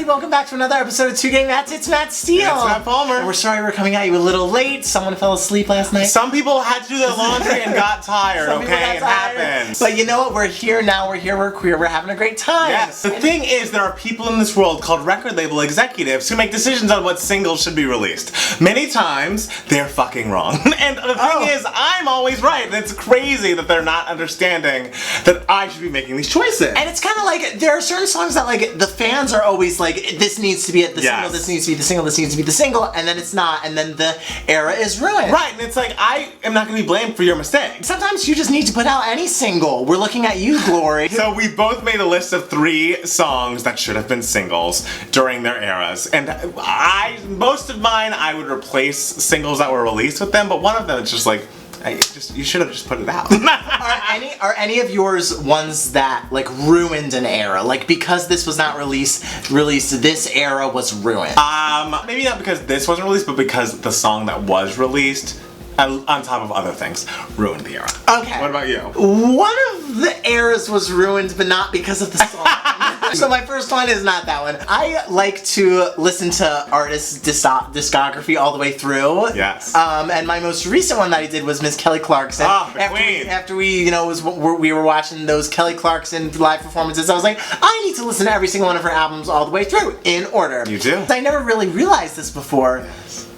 welcome back to another episode of Two Gay Mats. It's Matt Steele. It's Matt Palmer. And we're sorry we're coming at you a little late. Someone fell asleep last night. Some people had to do their laundry and got tired, okay? It happens. But you know what? We're here now. We're here. We're queer. We're having a great time. Yes. The thing is, there are people in this world called record label executives who make decisions on what singles should be released. Many times, they're fucking wrong. And the thing is, I'm always right. And it's crazy that they're not understanding that I should be making these choices. And it's kind of like, there are certain songs that like, the fans are always like, this needs to be at the single, this needs to be the single, this needs to be the single, and then it's not, and then the era is ruined. Right, and it's like, I am not going to be blamed for your mistake. Sometimes you just need to put out any single. We're looking at you, Glory. So we both made a list of 3 songs that should have been singles during their eras, and most of mine I would replace singles that were released with them, but one of them is just like, you should have just put it out. Are any of yours ones that like ruined an era? Like because this was not released, this era was ruined? Maybe not because this wasn't released, but because the song that was released, on top of other things, ruined the era. Okay. What about you? One of the eras was ruined, but not because of the song. So my first one is not that one. I like to listen to artists' discography all the way through. Yes. And my most recent one that I did was Miss Kelly Clarkson. Oh, the queen. After we, you know, we were watching those Kelly Clarkson live performances, I was like, I need to listen to every single one of her albums all the way through, in order. You do? I never really realized this before. Yes.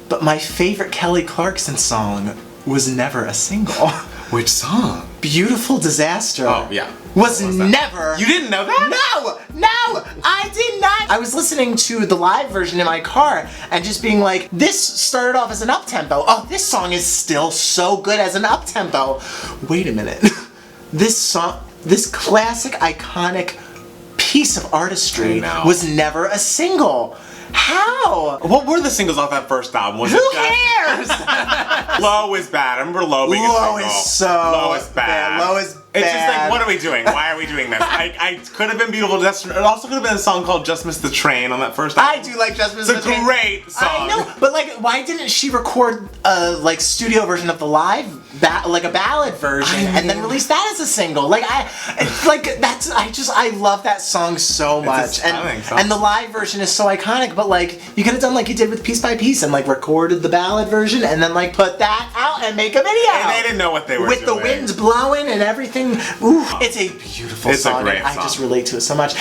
But my favorite Kelly Clarkson song was never a single. Which song? Beautiful Disaster. Oh, yeah. Was never. You didn't know that? No, I did not. I was listening to the live version in my car and just being like, this started off as an up-tempo. Oh, this song is still so good as an up-tempo. Wait a minute. This song, this classic, iconic piece of artistry was never a single. How? What were the singles off that first album? Was Who cares? Low is bad. I remember Low being a single. Low is bad. Low is bad. It's just like, what are we doing? Why are we doing this? I could have been Beautiful Disaster. It also could have been a song called Just Miss the Train on that first album. I do like Just Miss the Train. It's a great song. I know, but like, why didn't she record a like studio version of the live, like a ballad version, and then release that as a single? Like I love that song so much, and the live version is so iconic. But like, you could have done like you did with Piece by Piece and like recorded the ballad version and then like put that out and make a video. And they didn't know what they were doing. With the wind blowing and everything. Ooh, it's a beautiful song. It's a great song. I just relate to it so much.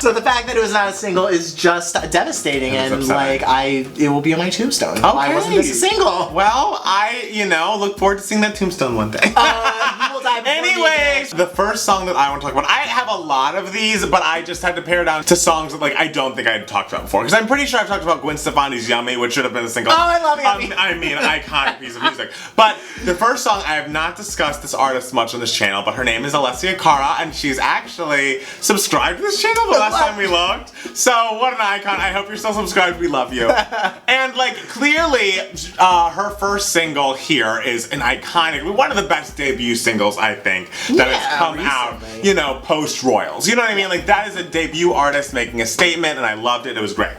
So the fact that it was not a single is just devastating, and like it will be on my tombstone. Okay. Why wasn't this a single? Well, I look forward to seeing that tombstone one day. You will die before Anyways, the first song that I want to talk about, I have a lot of these, but I just had to pare down to songs that like I don't think I'd talked about before, because I'm pretty sure I've talked about Gwen Stefani's "Yummy," which should have been a single. Oh, I love Yummy. I mean, an iconic piece of music. But the first song, I have not discussed this artist much on this channel, but her name is Alessia Cara, and she's actually subscribed to this channel the last time we looked. So what an icon. I hope you're still subscribed. We love you. And like clearly her first single here is an iconic, one of the best debut singles I think that has come out, you know, post Royals. You know what I mean? Like that is a debut artist making a statement, and I loved it. It was great.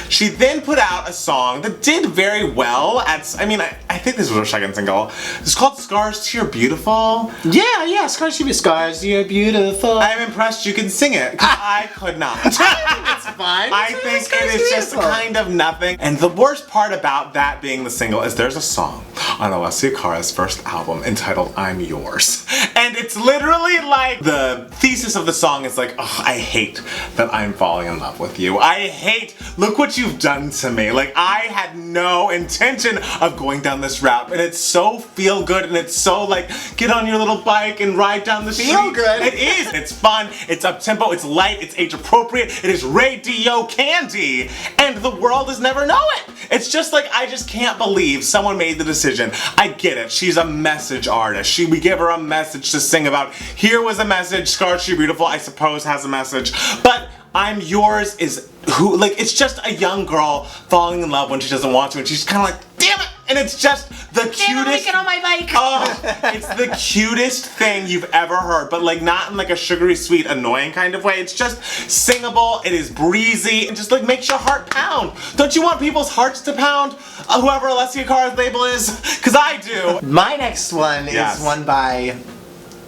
She then put out a song that did very well at, I think this was her second single. It's called Scars to Your Beautiful. Yeah, Scars to You're Beautiful. I'm impressed you can sing it, because I could not. I think it's fine. I think it is just kind of nothing. And the worst part about that being the single is there's a song on Alessia Cara's first album entitled I'm Yours. And it's literally like, the thesis of the song is like, oh, I hate that I'm falling in love with you. I hate, look what you've done to me. Like, I had no intention of going down this route, and it's so feel good, and it's so like, get on your little bike and ride down the street. Feel good. It is. It's fun. It's up-tempo. It's light. It's age-appropriate. It is radio candy, and the world has never known it. It's just like, I just can't believe someone made the decision. I get it. She's a message artist. We give her a message to sing about. Here was a message. Scars to Your Beautiful, I suppose, has a message. But I'm Yours is who, like, it's just a young girl falling in love when she doesn't want to, and she's kind of like, damn it! And it's just the cutest. Get on my bike. Oh, it's the cutest thing you've ever heard, but like not in like a sugary sweet annoying kind of way. It's just singable. It is breezy. It just like makes your heart pound. Don't you want people's hearts to pound? Whoever Alessia Cara's label is, because I do. My next one is one by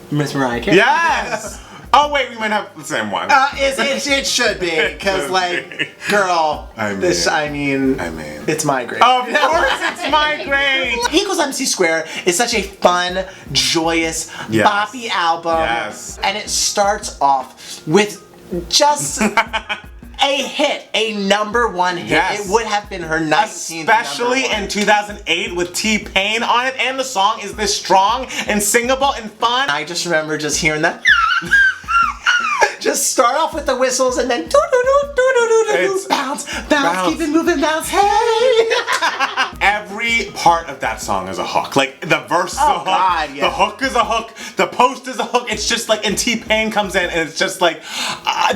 Miss Mariah Carey. Yes. Oh wait, we might have the same one. It should be, because like, girl, I mean, it's Migraine. Of course it's Migraine! Equals MC Square is such a fun, joyous, boppy album. Yes. And it starts off with just a hit, a #1 hit. Yes. It would have been her 19th Especially #1. in 2008 with T-Pain on it, and the song is this strong and singable and fun. I just remember just hearing that. Just start off with the whistles and then bounce, bounce, keep it moving, bounce, hey! Every part of that song is a hook. Like, the verse is a hook, God, yeah. the hook is a hook, the post is a hook. It's just like, and T-Pain comes in and it's just like,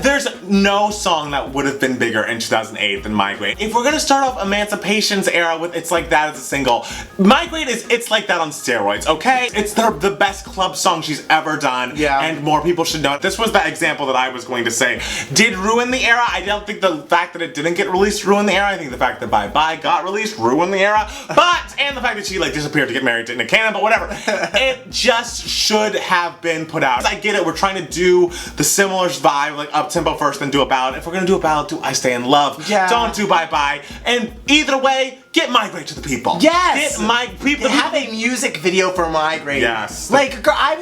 there's no song that would have been bigger in 2008 than Migraine. If we're gonna start off Emancipation's era with It's Like That as a single, Migraine is It's Like That on steroids, okay? It's the best club song she's ever done, and more people should know it. This was the example that I was going to say. Did ruin the era? I don't think the fact that it didn't get released ruined the era. I think the fact that Bye Bye got released ruined the era. But, and the fact that she like disappeared to get married to Nick Cannon, but whatever. It just should have been put out. I get it, we're trying to do the similar vibe, like up-tempo first, then do a ballad. If we're gonna do a ballad, do I Stay in Love. Yeah. Don't do Bye Bye. And either way, get Migraine to the people. Yes! Get my people. Have a music video for Migraine. Yes. Like, girl, I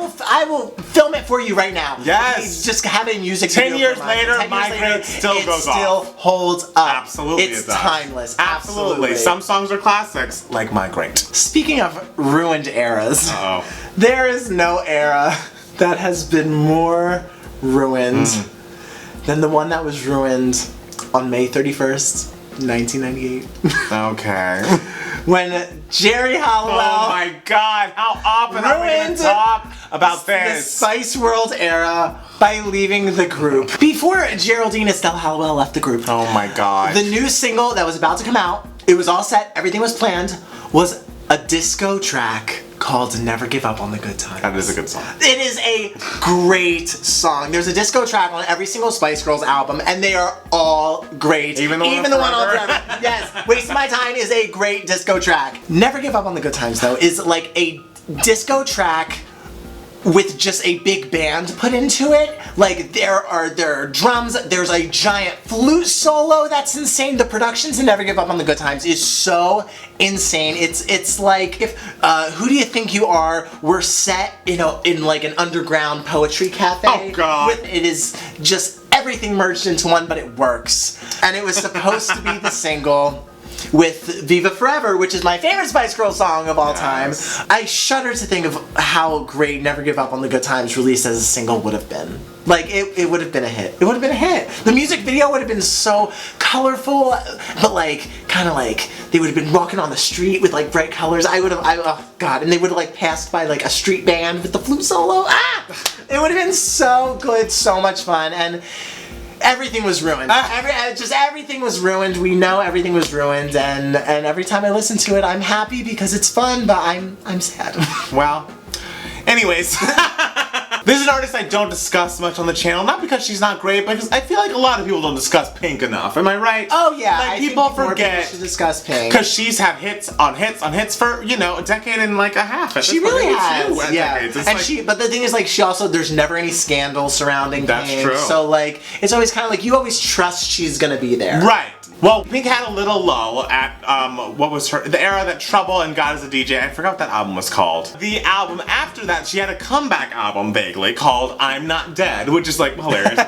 will film it for you right now. Yes. Just have a music 10 video years for later, 10 years Migraine later, still it goes still off. holds up. Absolutely It's it does. timeless. Absolutely. Some songs are classics, like Migraine. Speaking of ruined eras, Uh-oh. there is no era that has been more ruined than the one that was ruined on May 31st, 1998. Okay. When Jerry Halliwell Oh my god, how often are we going ruined to talk about the this? Spice World era by leaving the group. Before Geraldine Estelle Halliwell left the group, Oh my god. the new single that was about to come out, it was all set, everything was planned, was a disco track called Never Give Up on the Good Times. That is a good song. It is a great song. There's a disco track on every single Spice Girls album, and they are all great. Even the one on Forever? Forever. Yes, Wasting My Time is a great disco track. Never Give Up on the Good Times, though, is like a disco track with just a big band put into it. Like, there are drums, there's a giant flute solo that's insane. The productions in Never Give Up on the Good Times is so insane. It's like if Who Do You Think You Are were set, you know, in like an underground poetry cafe. Oh god. It is just everything merged into one, but it works. And it was supposed to be the single with Viva Forever, which is my favorite Spice Girls song of all time. I shudder to think of how great Never Give Up on the Good Times released as a single would have been. Like, it would have been a hit. It would have been a hit. The music video would have been so colorful, but like, kind of like, they would have been walking on the street with like bright colors. Oh god, and they would have like passed by like a street band with the flute solo. It would have been so good, so much fun, and everything was ruined. Everything was ruined. We know everything was ruined, and every time I listen to it, I'm happy because it's fun, but I'm sad. Well, anyways. This is an artist I don't discuss much on the channel, not because she's not great, but because I feel like a lot of people don't discuss Pink enough. Am I right? Oh yeah, like I people think more forget people should discuss Pink because she's had hits on hits for, you know, a decade and like a half. She really has, Decades. It's and like, but the thing is, like, she also, there's never any scandal surrounding That's Pink. true. So like, it's always kind of like you always trust she's gonna be there. right. Well, Pink had a little lull at, what was the era that Trouble and God is a DJ, I forgot what that album was called. The album after that, she had a comeback album, vaguely, called I'm Not Dead, which is like hilarious.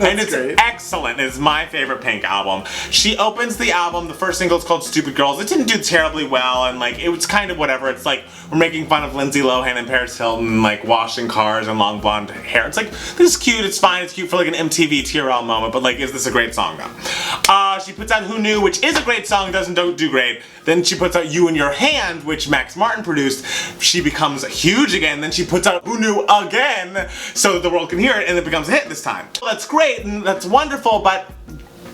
And it's great. excellent. It's my favorite Pink album. She opens the album, the first single is called Stupid Girls. It didn't do terribly well, and like, it was kind of whatever. It's like, we're making fun of Lindsay Lohan and Paris Hilton, like washing cars and long blonde hair. It's like, this is cute, it's fine, it's cute for like an MTV TRL moment, but like, is this a great song though? She puts out Who Knew, which is a great song, doesn't do great. Then she puts out You in Your Hand, which Max Martin produced. She becomes huge again. Then she puts out Who Knew again, so that the world can hear it, and it becomes a hit this time. Well, that's great, and that's wonderful, but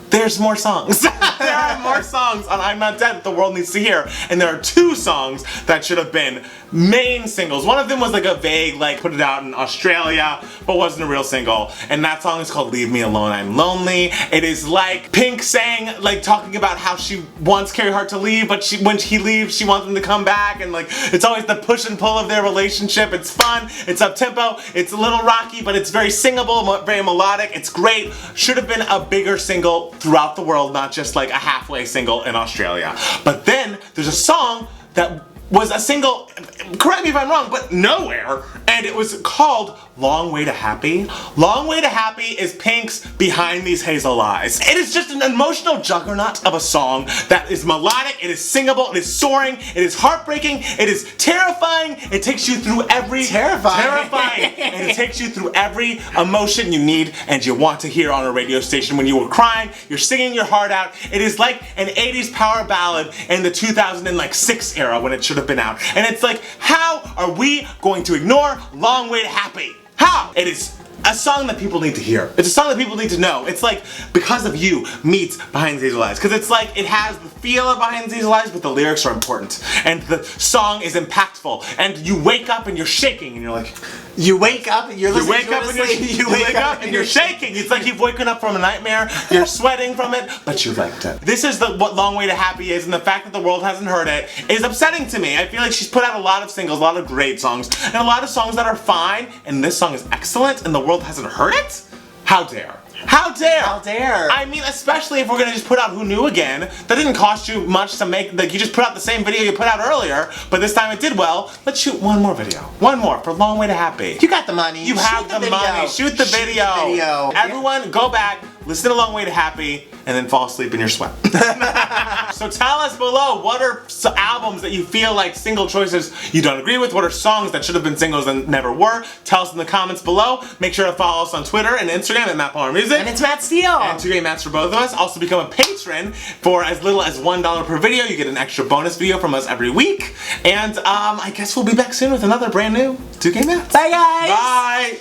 there's more songs. There are more songs on I'm Not Dead that the world needs to hear, and there are two songs that should have been main singles. One of them was like a vague, like put it out in Australia, but wasn't a real single. And that song is called Leave Me Alone, I'm Lonely. It is like Pink saying, like talking about how she wants Carey Hart to leave, but when he leaves, she wants him to come back. And like, it's always the push and pull of their relationship. It's fun, it's up-tempo, it's a little rocky, but it's very singable, very melodic. It's great. Should have been a bigger single throughout the world, not just like a halfway single in Australia. But then there's a song that was a single, correct me if I'm wrong, but nowhere, and it was called Long Way to Happy. Long Way to Happy is Pink's Behind These Hazel Eyes. It is just an emotional juggernaut of a song that is melodic, it is singable, it is soaring, it is heartbreaking, it is terrifying, it takes you through every... Terrifying! And it takes you through every emotion you need and you want to hear on a radio station. When you were crying, you're singing your heart out. It is like an 80s power ballad in the 2006 era when it should have been out. And it's like, how are we going to ignore Long Way to Happy? How? It is a song that people need to hear. It's a song that people need to know. It's like Because of You meets Behind These Hazel Eyes. Because it's like, it has the feel of Behind These Hazel Eyes, but the lyrics are important. And the song is impactful. And you wake up and you're shaking and you're like... You wake up and you're listening. You wake up and you're shaking. It's like you've woken up from a nightmare. You're sweating from it, but you liked it. This is what Long Way to Happy is, and the fact that the world hasn't heard it is upsetting to me. I feel like she's put out a lot of singles, a lot of great songs, and a lot of songs that are fine, and this song is excellent, and the world hasn't heard it? How dare? How dare? How dare? I mean, especially if we're gonna just put out Who Knew again. That didn't cost you much to make. Like, you just put out the same video you put out earlier, but this time it did well. Let's shoot one more video. One more for Long Way to Happy. You got the money. You have the money. Shoot the video. Everyone, go back, listen to Long Way to Happy, and then fall asleep in your sweat. So tell us below, what are albums that you feel like single choices you don't agree with? What are songs that should have been singles and never were? Tell us in the comments below. Make sure to follow us on Twitter and Instagram at Matt Palmer Music. And it's Matt Steele. And 2 great Matts for both of us. Also become a patron for as little as $1 per video. You get an extra bonus video from us every week. And I guess we'll be back soon with another brand new 2K Matts. Bye guys. Bye.